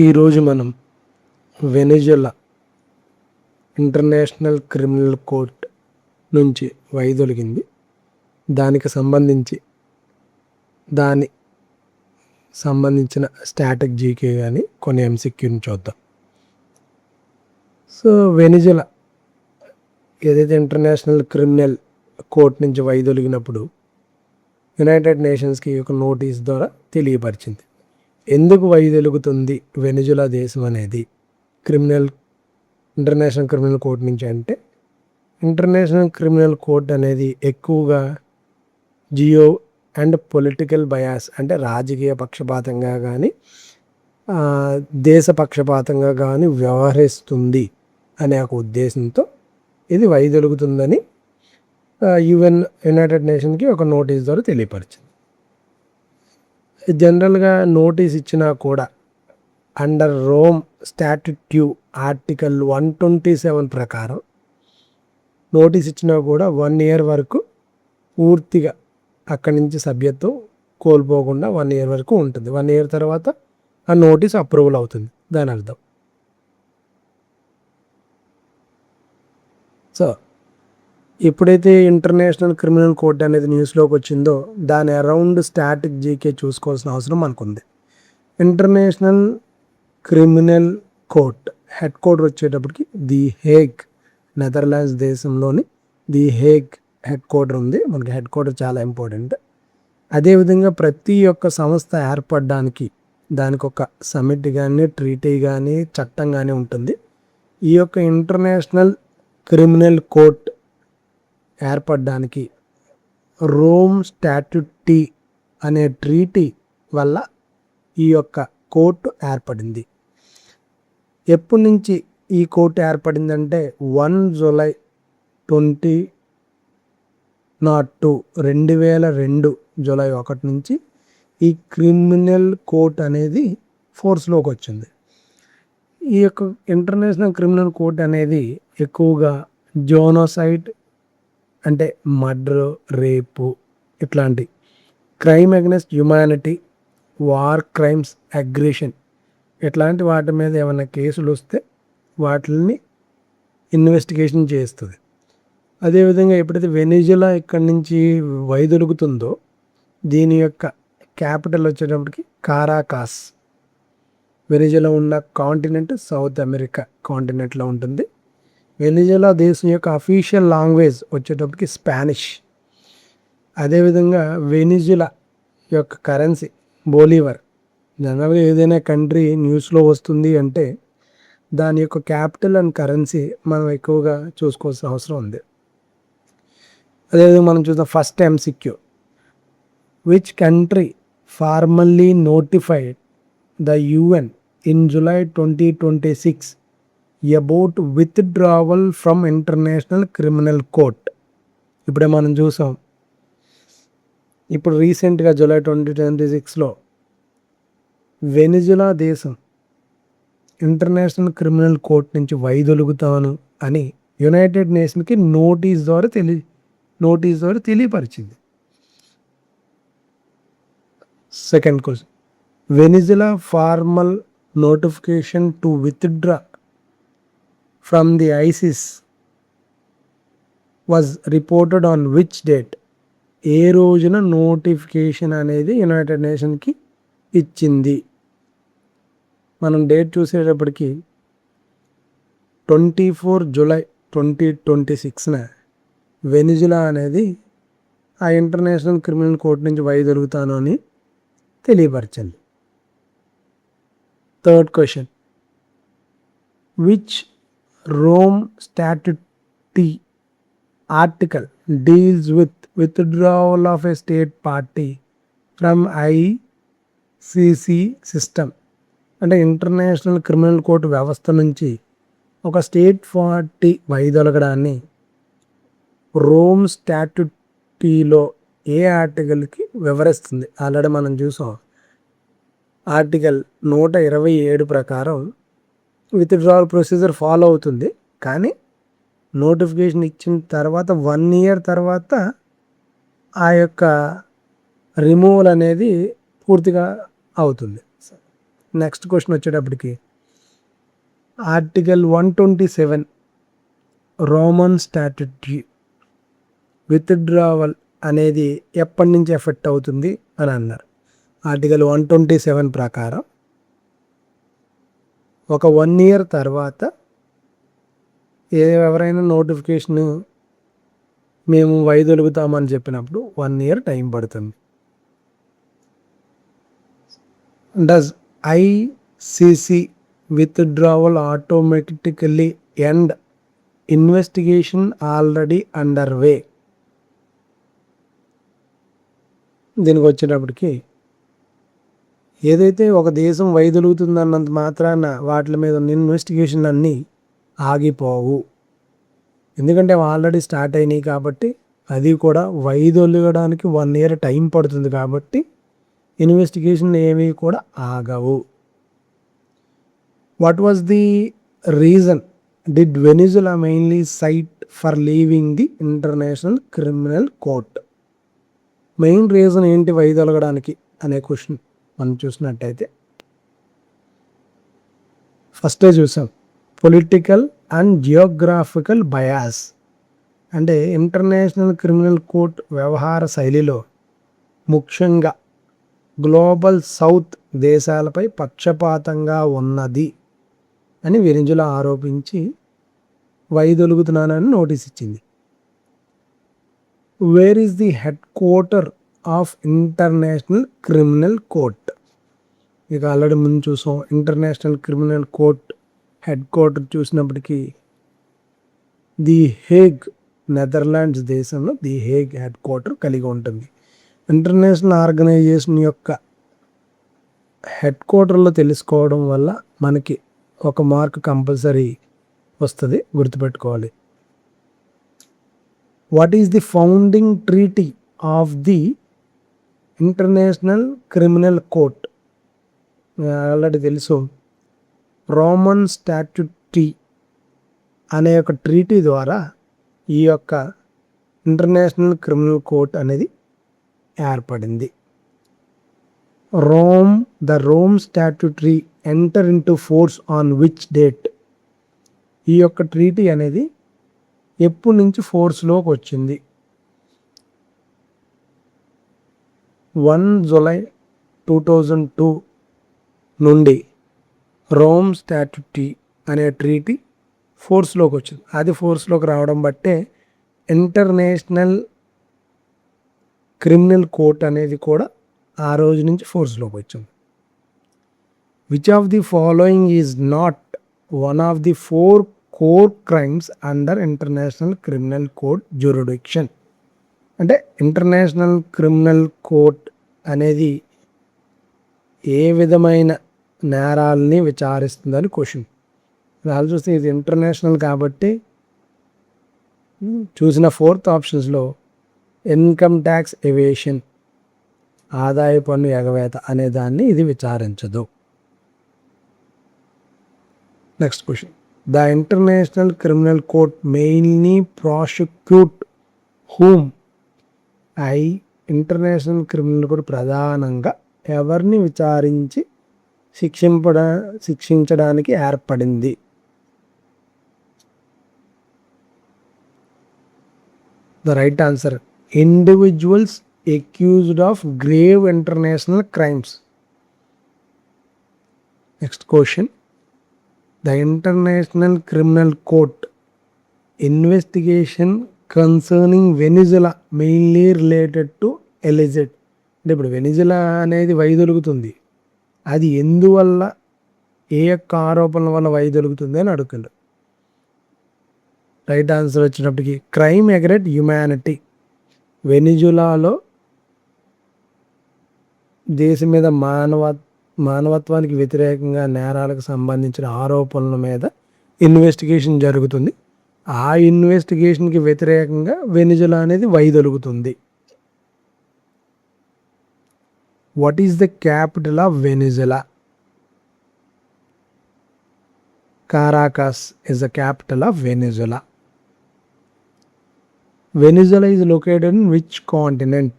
ఈరోజు మనం Venezuela international criminal court నుంచి వైదొలిగింది దానికి సంబంధించిన స్టాటిక్ జీకే కానీ కొన్ని ఎంసీక్యూని చూద్దాం. సో వెనిజులా ఏదైతే ఇంటర్నేషనల్ క్రిమినల్ కోర్ట్ నుంచి వైదొలిగినప్పుడు యునైటెడ్ నేషన్స్కి ఒక నోటీస్ ద్వారా తెలియపరిచింది. ఎందుకు వైదొలుగుతుంది వెనిజులా దేశం అనేది ఇంటర్నేషనల్ క్రిమినల్ కోర్ట్ నుంచి అంటే, ఇంటర్నేషనల్ క్రిమినల్ కోర్ట్ అనేది ఎక్కువగా జియో అండ్ పొలిటికల్ బయాస్ అంటే రాజకీయ పక్షపాతంగా కానీ దేశ పక్షపాతంగా కానీ వ్యవహరిస్తుంది అనే ఒక ఉద్దేశంతో ఇది వైదొలుగుతుందని యునైటెడ్ నేషన్కి ఒక నోటీస్ ద్వారా తెలియపరిచింది. జనరల్గా నోటీస్ ఇచ్చినా కూడా అండర్ రోమ్ స్టాట్యూట్ ఆర్టికల్ 127 ప్రకారం నోటీస్ ఇచ్చినా కూడా 1 year వరకు పూర్తిగా అక్కడి నుంచి సభ్యత్వం కోల్పోకుండా 1 year వరకు ఉంటుంది. 1 year తర్వాత ఆ నోటీస్ అప్రూవల్ అవుతుంది దాని అర్థం. సో ఎప్పుడైతే ఇంటర్నేషనల్ క్రిమినల్ కోర్ట్ అనేది న్యూస్లోకి వచ్చిందో దాని అరౌండ్ స్టాటిక్ జీకే చూసుకోవాల్సిన అవసరం మనకుంది. International criminal court head quarter వచ్చేటప్పటికి ది హేగ్, నెదర్లాండ్స్ దేశంలోని ది హేగ్ హెడ్ క్వార్టర్ ఉంది. మనకి హెడ్ క్వార్టర్ చాలా ఇంపార్టెంట్. అదేవిధంగా ప్రతి ఒక్క సంస్థ ఏర్పడడానికి దానికి ఒక సమిట్ కానీ ట్రీటీ కానీ చట్టం కానీ ఉంటుంది. ఈ యొక్క ఇంటర్నేషనల్ క్రిమినల్ కోర్ట్ ఏర్పడడానికి రోమ్ స్టాట్యూట్ అనే ట్రీటీ వల్ల ఈ యొక్క కోర్టు ఏర్పడింది. ఎప్పటి నుంచి ఈ కోర్టు ఏర్పడిందంటే 1 July 2002 జూలై 1 నుంచి ఈ క్రిమినల్ కోర్ట్ అనేది ఫోర్స్లోకి వచ్చింది. ఈ యొక్క ఇంటర్నేషనల్ క్రిమినల్ కోర్ట్ అనేది ఎక్కువగా జోనోసైడ్ అంటే మర్డర్, రేపు ఇట్లాంటి crime against humanity, war crimes, aggression ఇట్లాంటి వాటి మీద ఏమైనా కేసులు వస్తే వాటిని ఇన్వెస్టిగేషన్ చేస్తుంది. అదేవిధంగా ఎప్పుడైతే వెనిజులా ఇక్కడి నుంచి వైదొలుగుతుందో దీని యొక్క క్యాపిటల్ వచ్చేటప్పటికి కారాకాస్. వెనిజులా ఉన్న కాంటినెంట్ సౌత్ అమెరికా కాంటినెంట్లో ఉంటుంది. వెనిజులా దేశం యొక్క అఫీషియల్ లాంగ్వేజ్ వచ్చేటప్పటికి స్పానిష్. అదేవిధంగా వెనిజులా యొక్క కరెన్సీ బోలివర్. జనరల్గా ఏదైనా కంట్రీ న్యూస్లో వస్తుంది అంటే దాని యొక్క క్యాపిటల్ అండ్ కరెన్సీ మనం ఎక్కువగా చూసుకోవాల్సిన అవసరం ఉంది. అదేవిధంగా మనం చూద్దాం first MCQ. Which country formally notified the UN in July 2026 about withdrawal from international criminal court. ఇప్పుడే మనం చూసాం, ఇప్పుడు రీసెంట్గా జూలై 2026లో వెనిజులా దేశం ఇంటర్నేషనల్ క్రిమినల్ కోర్ట్ నుంచి వైదొలుగుతాను అని యునైటెడ్ నేషన్కి నోటీస్ ద్వారా తెలియపరిచింది. Second question, Venezuela formal notification to withdraw from the ISIS was reported on which date. ఏ రోజున నోటిఫికేషన్ అనేది యునైటెడ్ నేషన్కి ఇచ్చింది. మనం డేట్ చూసేటప్పటికి 24 July 2026న వెనిజులా అనేది ఆ ఇంటర్నేషనల్ క్రిమినల్ కోర్ట్ నుంచి వైదొలుగుతాను అని తెలియపరచండి. Third question, which Rome statute article deals with withdrawal of a state party from ICC system. అంటే ఇంటర్నేషనల్ క్రిమినల్ కోర్టు వ్యవస్థ నుంచి ఒక స్టేట్ పార్టీ వైదొలగడాన్ని రోమ్ స్టాట్యూట్లో ఏ ఆర్టికల్కి వివరిస్తుంది. ఆల్రెడీ మనం చూసాం, ఆర్టికల్ 127 ప్రకారం విత్డ్రావల్ ప్రొసీజర్ ఫాలో అవుతుంది. కానీ నోటిఫికేషన్ ఇచ్చిన తర్వాత 1 year తర్వాత ఆ యొక్క రిమూవల్ అనేది పూర్తిగా అవుతుంది. నెక్స్ట్ క్వశ్చన్ వచ్చేటప్పటికి ఆర్టికల్ 127 రోమన్ స్టాట్యూటరీ విత్డ్రావల్ అనేది ఎప్పటి నుంచి ఎఫెక్ట్ అవుతుంది అని అన్నారు. ఆర్టికల్ 127 ప్రకారం ఒక 1 year తర్వాత ఎవరైనా నోటిఫికేషన్ మేము వైదొలుగుతామని చెప్పినప్పుడు 1 year టైం పడుతుంది. Does ICC withdrawal automatically end investigation already under వే? దీనికి వచ్చేటప్పటికి ఏదైతే ఒక దేశం వైదొలుగుతుందన్నంత మాత్రాన వాటి మీద ఉన్న ఇన్వెస్టిగేషన్లు అన్నీ ఆగిపోవు. ఎందుకంటే ఆల్రెడీ స్టార్ట్ అయినాయి కాబట్టి అది కూడా వైదొలగడానికి 1 year టైం పడుతుంది కాబట్టి ఇన్వెస్టిగేషన్ ఏమీ కూడా ఆగవు. What was the reason did Venezuela mainly cite for leaving the international criminal court? Main reason ఏంటి వైదొలగడానికి అనే క్వశ్చన్ మనం చూసినట్టయితే ఫస్టే చూసాం, పొలిటికల్ అండ్ జియోగ్రాఫికల్ బయాస్. అంటే ఇంటర్నేషనల్ క్రిమినల్ కోర్ట్ వ్యవహార శైలిలో ముఖ్యంగా గ్లోబల్ సౌత్ దేశాలపై పక్షపాతంగా ఉన్నది అని వెనిజులా ఆరోపించి వైదొలుగుతున్నానని నోటీస్ ఇచ్చింది. Where is the head quarter of international criminal court? ఇక ఆల్రెడీ ముందు చూసాం, international criminal court head quarter చూసినప్పటికీ ది హేగ్, నెదర్లాండ్స్ దేశంలో ది హేగ్ హెడ్ క్వార్టర్ కలిగి ఉంటుంది. ఇంటర్నేషనల్ ఆర్గనైజేషన్ యొక్క హెడ్ క్వార్టర్లో తెలుసుకోవడం వల్ల మనకి ఒక మార్క్ కంపల్సరీ వస్తుంది, గుర్తుపెట్టుకోవాలి. What is the founding treaty of the international criminal court? Already తెలుసు, రోమన్ స్టాట్యూటరీ అనే ఒక ట్రీటీ ద్వారా ఈ యొక్క ఇంటర్నేషనల్ క్రిమినల్ కోర్ట్ అనేది ఏర్పడింది. The Rome statutory enter into force on which date? ఈ యొక్క ట్రీటీ అనేది ఎప్పటి నుంచి ఫోర్స్లోకి వచ్చింది? 1 July 2002 నుండి రోమ్ స్టాట్యూటరీ అనే ట్రీటీ ఫోర్స్లోకి వచ్చింది. అది ఫోర్స్లోకి రావడం బట్టే ఇంటర్నేషనల్ క్రిమినల్ కోర్ట్ అనేది కూడా ఆ రోజు నుంచి ఫోర్స్లోకి వచ్చింది. Which of the following is not one of the 4 core crimes under international criminal court jurisdiction? అంటే ఇంటర్నేషనల్ క్రిమినల్ కోర్ట్ అనేది ఏ విధమైన నేరాలని విచారిస్తుందని క్వశ్చన్. వాళ్ళు చూస్తే ఇది ఇంటర్నేషనల్ కాబట్టి చూసిన 4th ఆప్షన్స్లో ఇన్కమ్ ట్యాక్స్ ఎవేషన్, ఆదాయ పన్ను ఎగవేత అనే దాన్ని ఇది విచారించదు. Next question, the international criminal court mainly prosecute whom? International criminal court ప్రధానంగా ఎవరిని విచారించి శిక్షించడానికి ఏర్పడింది? The right answer, individuals accused of grave international crimes. Next question, the International Criminal Court investigation concerning Venezuela mainly related to alleged. అంటే ఇప్పుడు Venezuela అనేది వైదొలుగుతుంది, అది ఎందువల్ల, ఏ యొక్క ఆరోపణల వల్ల వైదొలుగుతుంది అని అడుగుతుంది. రైట్ ఆన్సర్ వచ్చినప్పటికీ క్రైమ్ అగైన్స్ట్ హ్యుమానిటీ. వెనిజులాలో దేశం మీద మానవత్వానికి వ్యతిరేకంగా నేరాలకు సంబంధించిన ఆరోపణల మీద ఇన్వెస్టిగేషన్ జరుగుతుంది. ఆ ఇన్వెస్టిగేషన్కి వ్యతిరేకంగా వెనిజులా అనేది వైదొలుగుతుంది. What is the capital of Venezuela? Caracas is the capital of Venezuela. Venezuela is located in which continent?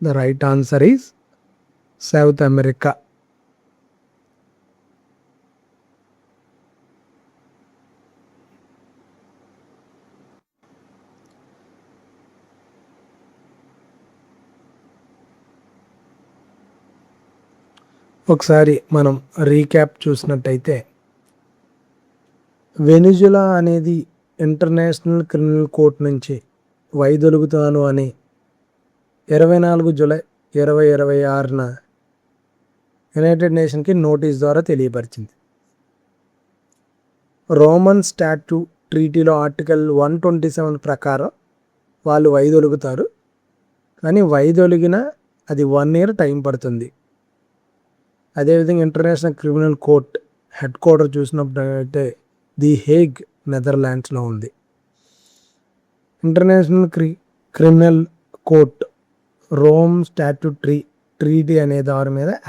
The right answer is South America. ఒకసారి మనం రీక్యాప్ చూసినట్టయితే, వెనిజులా అనేది ఇంటర్నేషనల్ క్రిమినల్ కోర్ట్ నుంచి వైదొలుగుతాను అని 24 జూలై 2026న యునైటెడ్ నేషన్కి notice ద్వారా తెలియపరిచింది. Roman statue ట్రీటీలో article 127 ప్రకారం వాళ్ళు వైదొలుగుతారు. కానీ వైదొలిగిన అది 1 year టైం పడుతుంది. అదేవిధంగా international criminal court head quarter చూసినప్పుడైతే ది హేగ్, నెదర్లాండ్స్లో ఉంది. International criminal court Rome statutory treaty అనే దాని మీద